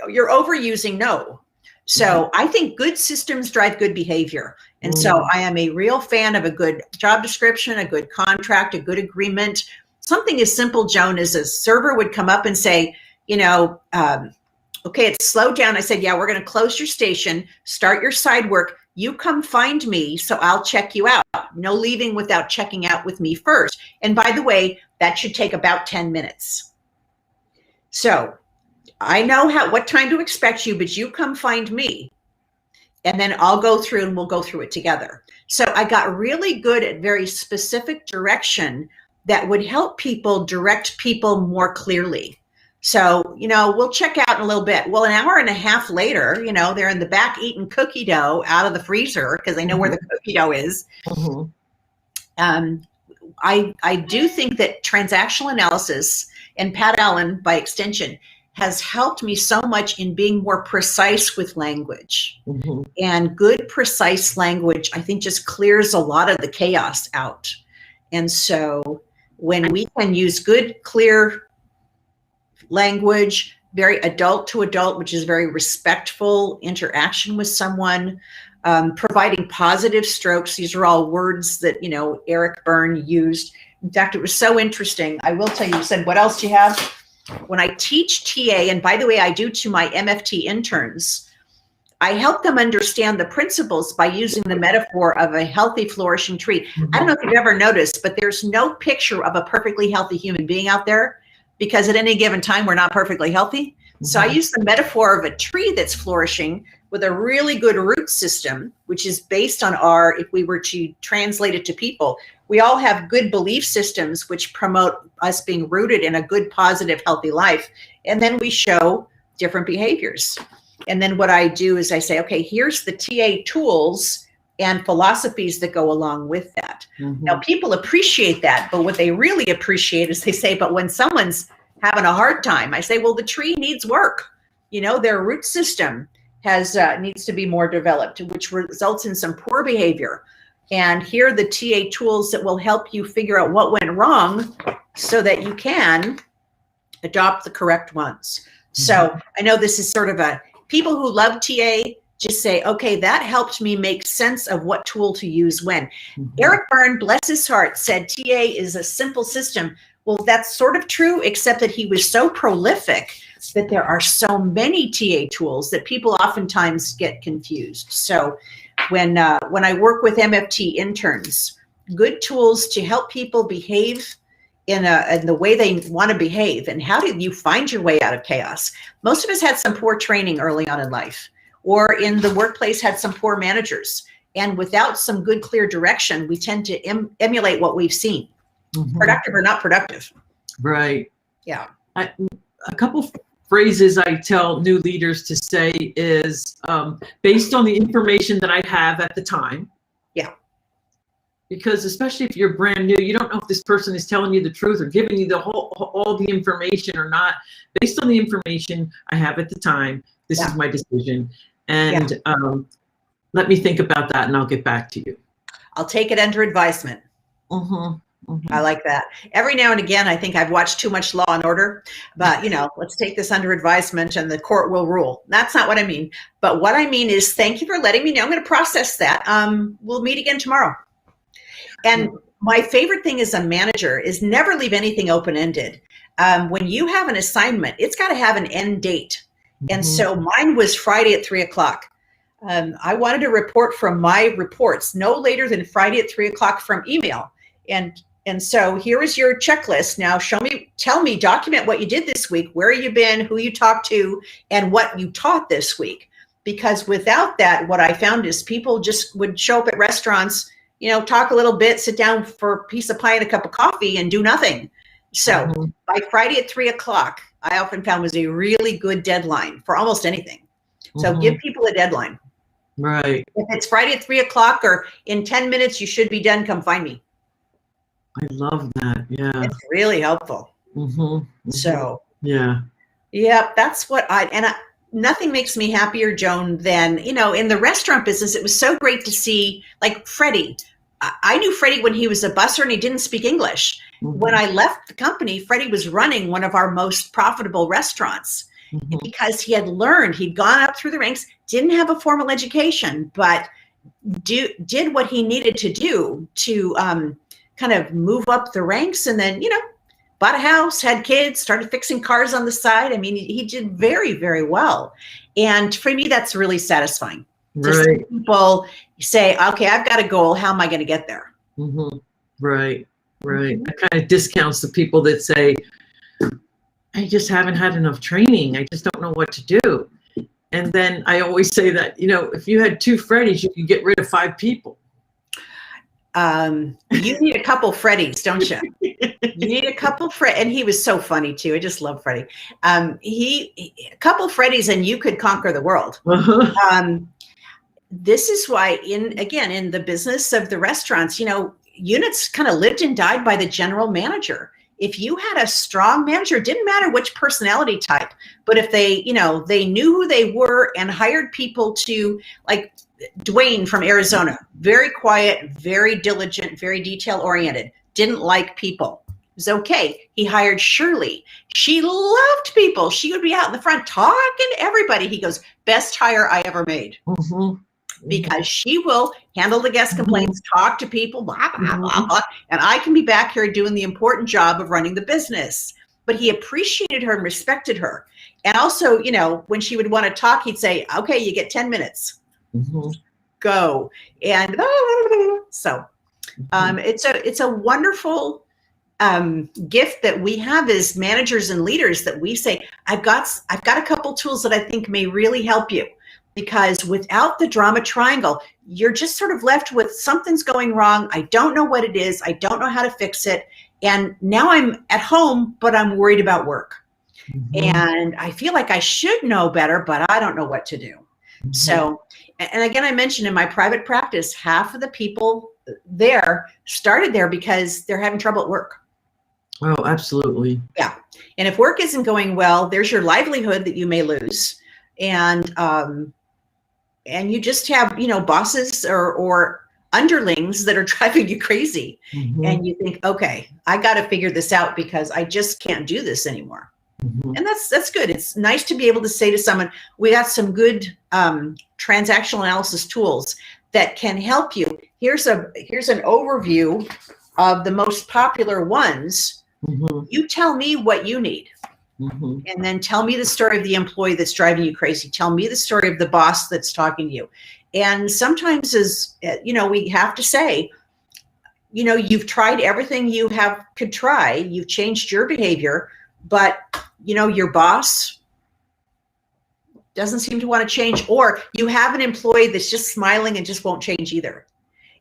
you're overusing no. So I think good systems drive good behavior. And so I am a real fan of a good job description, a good contract, a good agreement. Something as simple, Joan, as a server would come up and say, you know, okay, it's slowed down. I said, yeah, we're going to close your station, start your side work. You come find me, so I'll check you out. No leaving without checking out with me first. And by the way, that should take about 10 minutes. So I know what time to expect you, but you come find me. And then I'll go through and we'll go through it together. So I got really good at very specific direction that would help people direct people more clearly. So, you know, we'll check out in a little bit. Well, an hour and a half later, you know, they're in the back eating cookie dough out of the freezer because they know where the cookie dough is. I do think that transactional analysis, and Pat Allen by extension, has helped me so much in being more precise with language. And good, precise language, I think, just clears a lot of the chaos out. And so when we can use good, clear language, very adult to adult, which is very respectful interaction with someone, providing positive strokes. These are all words that, you know, Eric Byrne used. In fact, it was so interesting. I will tell you, you said, what else do you have? When I teach TA, and by the way, I do to my MFT interns, I help them understand the principles by using the metaphor of a healthy, flourishing tree. I don't know if you've ever noticed, but there's no picture of a perfectly healthy human being out there, because at any given time, we're not perfectly healthy. So I use the metaphor of a tree that's flourishing with a really good root system, which is based on if we were to translate it to people, we all have good belief systems which promote us being rooted in a good, positive, healthy life. And then we show different behaviors. And then what I do is I say, okay, here's the TA tools and philosophies that go along with that. Now, people appreciate that, but what they really appreciate is they say, but when someone's having a hard time, I say, well, the tree needs work. You know, their root system needs to be more developed, which results in some poor behavior. And here are the TA tools that will help you figure out what went wrong so that you can adopt the correct ones. So I know this is sort of people who love TA just say, okay, that helped me make sense of what tool to use when. Eric Byrne, bless his heart, said TA is a simple system. Well, that's sort of true, except that he was so prolific that there are so many TA tools that people oftentimes get confused. So when I work with MFT interns, good tools to help people behave in the way they want to behave, and how do you find your way out of chaos? Most of us had some poor training early on in life, or in the workplace had some poor managers. And without some good, clear direction, we tend to emulate what we've seen, productive or not productive. Right. Yeah. A couple phrases I tell new leaders to say is based on the information that I have at the time. Yeah. Because especially if you're brand new, you don't know if this person is telling you the truth or giving you all the information or not. Based on the information I have at the time, this is my decision. And let me think about that and I'll get back to you. I'll take it under advisement. I like that. Every now and again, I think I've watched too much Law and Order, but let's take this under advisement and the court will rule. That's not what I mean. But what I mean is, thank you for letting me know. I'm going to process that. We'll meet again tomorrow. And my favorite thing as a manager is never leave anything open-ended. When you have an assignment, it's got to have an end date. And so mine was Friday at 3:00. I wanted a report from my reports no later than Friday at 3:00 from email. And so here is your checklist. Now tell me, document what you did this week, where you been, who you talked to, and what you taught this week. Because without that, what I found is people just would show up at restaurants, talk a little bit, sit down for a piece of pie and a cup of coffee and do nothing. So by Friday at 3:00, I often found was a really good deadline for almost anything. So give people a deadline. Right. If it's Friday at 3:00 or in 10 minutes, you should be done, come find me. I love that. Yeah. It's really helpful. So, yeah, that's what nothing makes me happier, Joan, than, in the restaurant business, it was so great to see, like Freddie. I knew Freddie when he was a busser and he didn't speak English. When I left the company, Freddie was running one of our most profitable restaurants because he had learned, he'd gone up through the ranks, didn't have a formal education, but did what he needed to do to, kind of move up the ranks, and then, bought a house, had kids, started fixing cars on the side. I mean, he did very, very well. And for me, that's really satisfying. To see people say, okay, I've got a goal. How am I going to get there? Right. That kind of discounts the people that say, I just haven't had enough training. I just don't know what to do. And then I always say that, if you had 2 Freddies, you could get rid of 5 people. You need a couple Freddies, don't you? You need a couple and he was so funny too. I just love Freddie. A couple Freddies and you could conquer the world. This is why in the business of the restaurants, units kind of lived and died by the general manager. If you had a strong manager, it didn't matter which personality type, but if they knew who they were and hired people to, like Dwayne from Arizona, very quiet, very diligent, very detail oriented, didn't like people. It was okay. He hired Shirley. She loved people. She would be out in the front talking to everybody. He goes, best hire I ever made. Because she will handle the guest complaints, talk to people, blah, blah, blah, blah, and I can be back here doing the important job of running the business. But he appreciated her and respected her. And also, when she would want to talk, he'd say, okay, you get 10 minutes. Go. And so it's a wonderful gift that we have as managers and leaders, that we say, I've got a couple tools that I think may really help you. Because without the drama triangle, you're just sort of left with something's going wrong. I don't know what it is. I don't know how to fix it. And now I'm at home, but I'm worried about work. And I feel like I should know better, but I don't know what to do. So, and again, I mentioned in my private practice, half of the people there started there because they're having trouble at work. Oh, absolutely. Yeah. And if work isn't going well, there's your livelihood that you may lose. And you just have, bosses or underlings that are driving you crazy. And you think, okay, I got to figure this out because I just can't do this anymore. And that's good. It's nice to be able to say to someone, we got some good transactional analysis tools that can help you. Here's an overview of the most popular ones. You tell me what you need. And then tell me the story of the employee that's driving you crazy. Tell me the story of the boss that's talking to you. And sometimes, we have to say, you've tried everything you could try. You've changed your behavior, but, your boss doesn't seem to want to change, or you have an employee that's just smiling and just won't change either.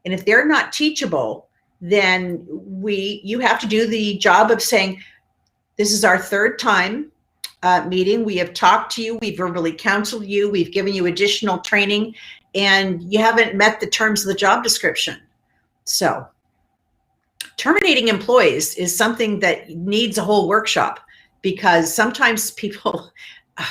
And if they're not teachable, then you have to do the job of saying, this is our 3rd time meeting. We have talked to you. We've verbally counseled you. We've given you additional training, and you haven't met the terms of the job description. So terminating employees is something that needs a whole workshop, because sometimes people, I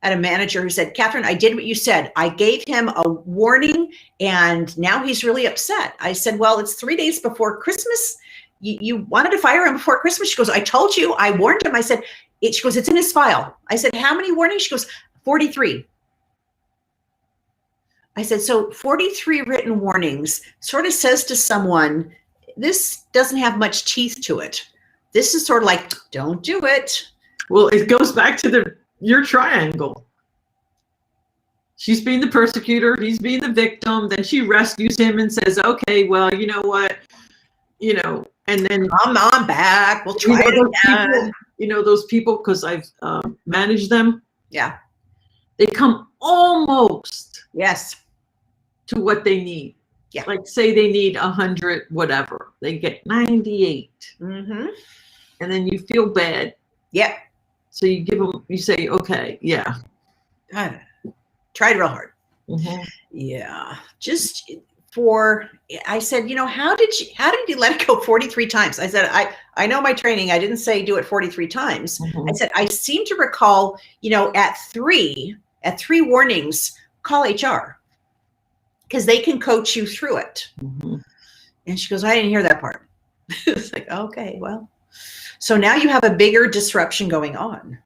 had a manager who said, Catherine, I did what you said. I gave him a warning and now he's really upset. I said, well, it's 3 days before Christmas. you wanted to fire him before Christmas. She goes, I told you, I warned him. I said, she goes, it's in his file. I said, how many warnings? She goes, 43. I said, so 43 written warnings sort of says to someone, this doesn't have much teeth to it. This is sort of like, don't do it. Well, it goes back to your triangle. She's being the persecutor, he's being the victim, then she rescues him and says, okay, well, you know what, and then I'm back, we'll try it again. Those people, because I've managed them. Yeah. They come almost to what they need. Yeah. Like say they need 100, whatever. They get 98. Mm-hmm. And then you feel bad. Yep. So you give them, you say, okay, yeah. Tried real hard. Mm-hmm. Yeah. I said, how did you let it go 43 times? I said, I know my training. I didn't say do it 43 times. Mm-hmm. I said, I seem to recall, at three warnings, call HR because they can coach you through it. Mm-hmm. And she goes, I didn't hear that part. It's like, okay, well, so now you have a bigger disruption going on.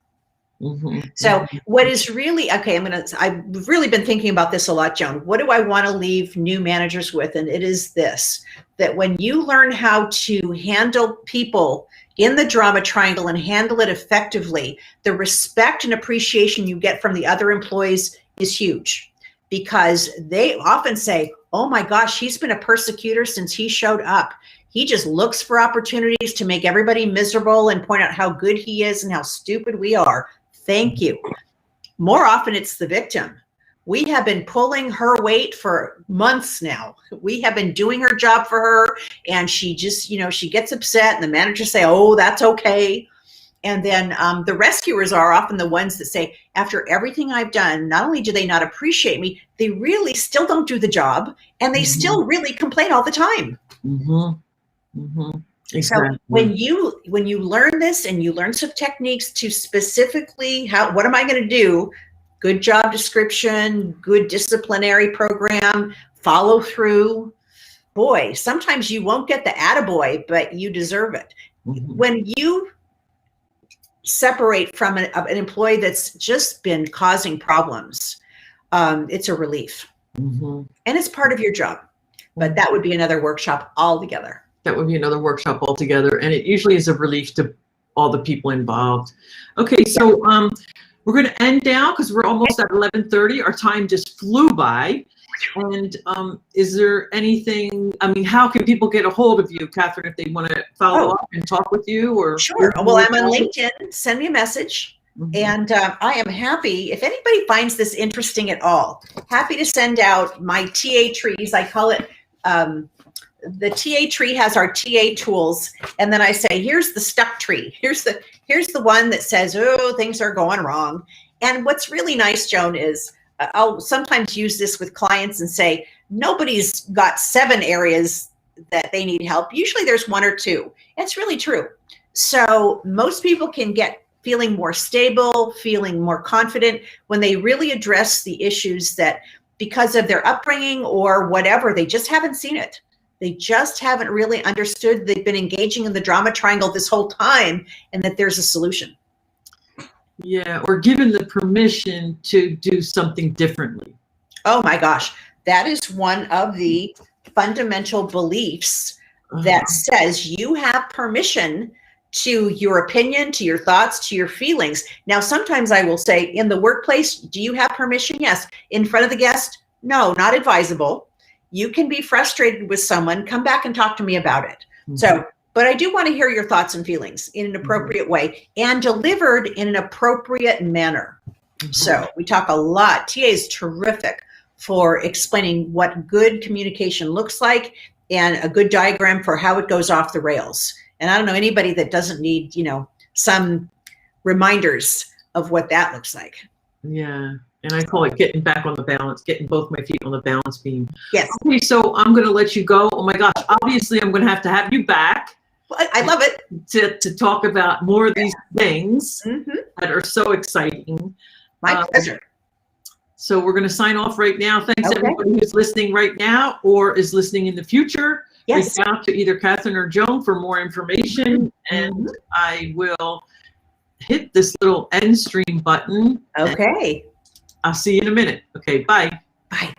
Mm-hmm. So what is really, okay, I've really been thinking about this a lot, Joan. What do I want to leave new managers with? And it is this, that when you learn how to handle people in the drama triangle and handle it effectively, the respect and appreciation you get from the other employees is huge, because they often say, oh my gosh, he's been a persecutor since he showed up. He just looks for opportunities to make everybody miserable and point out how good he is and how stupid we are. Thank you. More often it's the victim. We have been pulling her weight for months now. We have been doing her job for her, and she just, she gets upset and the managers say, oh, that's okay. And then the rescuers are often the ones that say, after everything I've done, not only do they not appreciate me, they really still don't do the job, and they still really complain all the time. Mm-hmm. Mm-hmm. Exactly. So when you learn this and you learn some techniques to specifically what am I going to do? Good job description, good disciplinary program, follow through. Boy, sometimes you won't get the attaboy, but you deserve it. Mm-hmm. When you separate from an employee that's just been causing problems, it's a relief. Mm-hmm. And it's part of your job. But that would be another workshop altogether. That would be another workshop altogether. And it usually is a relief to all the people involved. Okay, so we're going to end now because we're almost at 11:30. Our time just flew by. And is there anything, how can people get a hold of you, Catherine, if they want to follow up and talk with you? Or sure. Well, I'm on LinkedIn. Send me a message. Mm-hmm. And I am happy, if anybody finds this interesting at all, happy to send out my TA trees. I call it, the TA tree has our TA tools. And then I say, here's the stuck tree. Here's the one that says, oh, things are going wrong. And what's really nice, Joan, is I'll sometimes use this with clients and say, nobody's got 7 areas that they need help. Usually there's 1 or 2. It's really true. So most people can get feeling more stable, feeling more confident when they really address the issues that because of their upbringing or whatever, they just haven't seen it. They just haven't really understood they've been engaging in the drama triangle this whole time and that there's a solution. Yeah, or given the permission to do something differently. Oh my gosh. That is one of the fundamental beliefs that says you have permission to your opinion, to your thoughts, to your feelings. Now, sometimes I will say in the workplace, do you have permission? Yes. In front of the guest? No, not advisable. You can be frustrated with someone, come back and talk to me about it. Mm-hmm. So, but I do want to hear your thoughts and feelings in an appropriate way and delivered in an appropriate manner. Mm-hmm. So we talk a lot. TA is terrific for explaining what good communication looks like and a good diagram for how it goes off the rails. And I don't know anybody that doesn't need, some reminders of what that looks like. Yeah. And I call it getting back on the balance, getting both my feet on the balance beam. Yes. Okay, so I'm going to let you go. Oh my gosh. Obviously, I'm going to have you back. Well, I love it. To talk about more of these things that are so exciting. My pleasure. So we're going to sign off right now. Thanks everybody who's listening right now or is listening in the future. Yes. reach out to either Catherine or Joan for more information, and Mhm. I will hit this little end stream button. Okay. I'll see you in a minute. Okay, bye. Bye.